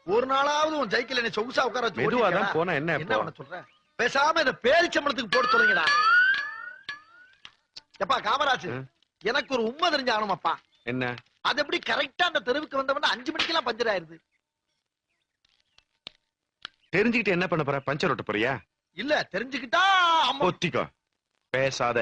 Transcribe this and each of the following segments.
ஒரு நாளாவது உன் சைக்கிள் என்ன சொகுசா உட்கார வச்சு மெதுவாதான் போனா என்ன பண்ண சொல்றேன்? பேசாம இந்த பேரிச்சம்பளத்துக்கு போட்டு சொல்லுங்கடா. எப்பா காமராஜ், எனக்கு ஒரு உண்மை தெரிஞ்சாகணுமாப்பா. என்ன? அது எப்படி கரெக்டா அந்த தெருவுக்கு வந்தவன 5 மணிக்கெல்லாம் பஞ்சர் ஆயிருது? தெரிஞ்சுக்கிட்டு என்ன பண்ண போற? பஞ்சர் ஓட்ட போறியா? இல்ல தெரிஞ்சுக்கிட்டா ஒத்திக்கோ, பேசாத.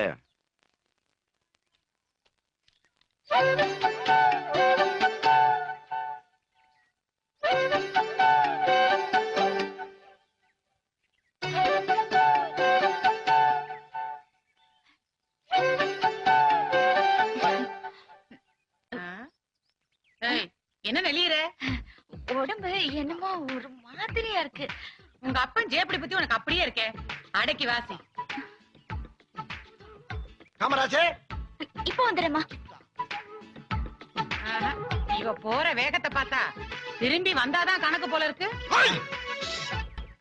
என்ன நெளியற? உடம்பு என்னமோ ஒரு மாதிரியா இருக்கு. உங்க அப்பன் ஜேப்படி பத்தி உனக்கு அப்படியே இருக்கே. அடக்கி வாசி. காமராஜே, இப்போ வந்துடுமா? இவ போற வேகத்தை பார்த்தா திரும்பி வந்தாதான் கணக்கு போல இருக்கு.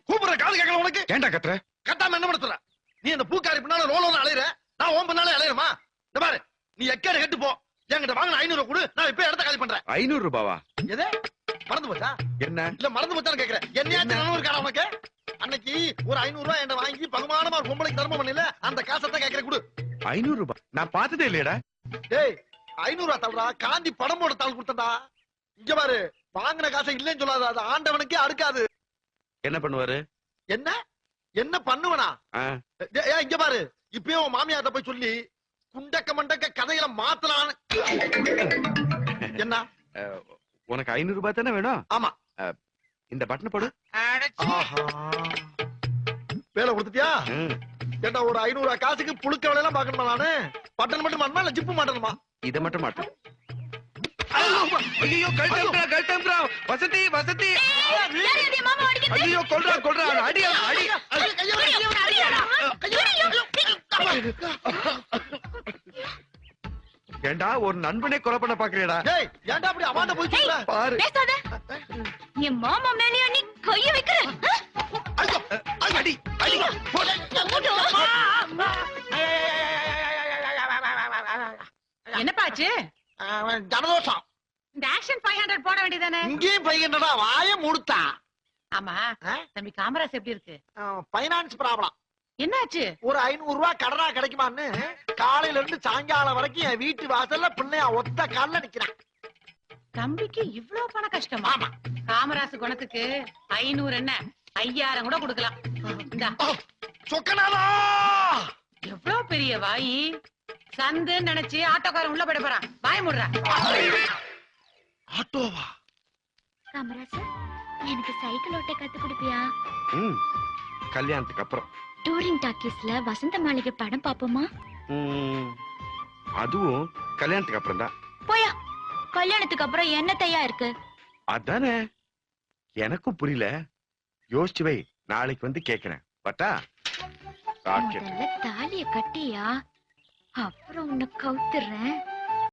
கூப்பிடுற காது கேட்கல உனக்கு? ஏண்டா கத்துற? கத்தாம என்ன படுத்துற? நீ அந்த பூக்காரி பின்னால ரோலோன்னு அலையிற, நான் ஓம் பின்னால அலையிறமா? இந்த பாரு, நீ எக்கேட கெட்டு போ. என்கிட்ட வாங்கின 500 கொடு, நான் இப்ப இடத்த காலி பண்றேன். 500 ரூபாவா? எது மறந்து போச்சா? என்ன இல்ல மறந்து போச்சான்னு கேக்குறேன். என்னையாச்சும் நினைவு இருக்காடா உனக்கு? அன்னைக்கு ஒரு 500 ரூபாய் என்ன வாங்கி பகுமானமா ஒரு பொம்பளைக்கு தர்மம் பண்ணல, அந்த காசை தான் கேக்குறேன், கொடு. 500 ரூபாய் நான் பார்த்ததே இல்லையடா. டேய், 500 ரூபாய் தள்ளுடா, காந்தி படம் போட தாள் கொடுத்தடா. இங்க பாரு, வாங்கின காசை இல்லைன்னு சொல்லாத, அது ஆண்டவனுக்கே அடுக்காது. என்ன பண்ணுவாரு? என்ன என்ன பண்ணுவனா? இங்க பாரு, இப்பயே உன் மாமியார்ட்ட போய் சொல்லி குண்டக்க மண்டக்க கதையில மாத்தலான்னு. என்ன? உனக்கு 500 ரூபாய் தானே வேணும்? ஆமா. இந்த பட்டனை போடு. வேலை கொடுத்துட்டியா? ஏண்டா, ஒரு 500 ரூபாய் காசுக்கு புழுக்க வேலையெல்லாம் பாக்கணுமா? நானு பட்டன் மட்டும் மாட்டணுமா இல்ல ஜிப்பு மாட்டணுமா? இதை மட்டும் மாட்டேன். ஐயோ, கல்டம்ரா வசதி வசதி. ஐயோ, கொல்றா அடி அடி. ஏண்டா, ஒரு நண்பனே கொலை பண்ண பாக்குறேடா? டேய், ஏண்டா அப்படி அவாண்ட போய் சொல்ற? பாரு, பேசாத. என் மாமா மேலயா நீ கைய வைக்கிற? ஐயோ, அடி அடி. என்னப்பாச்சு? ஜனதோஷம். இந்த ஆக்ஷன் 500 போட வேண்டியதானே? இங்கேயும் 500 வாய மூடுத்தா. ஆமா, தம்பி காமராஜ் எப்படி இருக்கு? Finance problem. என்னாச்சு? ஒரு 500 ரூபாய் கடனா கிடைக்குமான்னு காலையில இருந்து சாயங்காலம் வரைக்கும் என் வீட்டு வாசல்ல பிள்ளையா ஒத்த கால்ல நிக்கிறான். தம்பிக்கு இவ்ளோ பண கஷ்டமா? காமராசு குணத்துக்கு 500 என்ன 5000 கூட கொடுக்கலாம். இந்தா. சொக்கனாதா, எவ்ளோ பெரிய வாயி. சந்து நினைச்சு ஆட்டோக்காரன் உள்ள போட போறான். வாய் மூடுற. ஆட்டோவா? காமராஜ், எனக்கு சைக்கிள் ஓட்ட கத்து கொடுப்பியா? கல்யாணத்துக்கு அப்புறம். டூரிங் டாக்கீஸ்ல வசந்த மாளிகை படம் பாப்போமா? அதுவும் கல்யாணத்துக்கு அப்புறம் தான். போயா, கல்யாணத்துக்கு அப்புறம் என்ன தையா இருக்கு? அதானே எனக்கும் புரியல. யோசிச்சு வை, நாளைக்கு வந்து கேக்குறேன். பட்டா முதல்ல தாலிய கட்டியா, அப்புறம் உன்னை கவுத்துறேன்.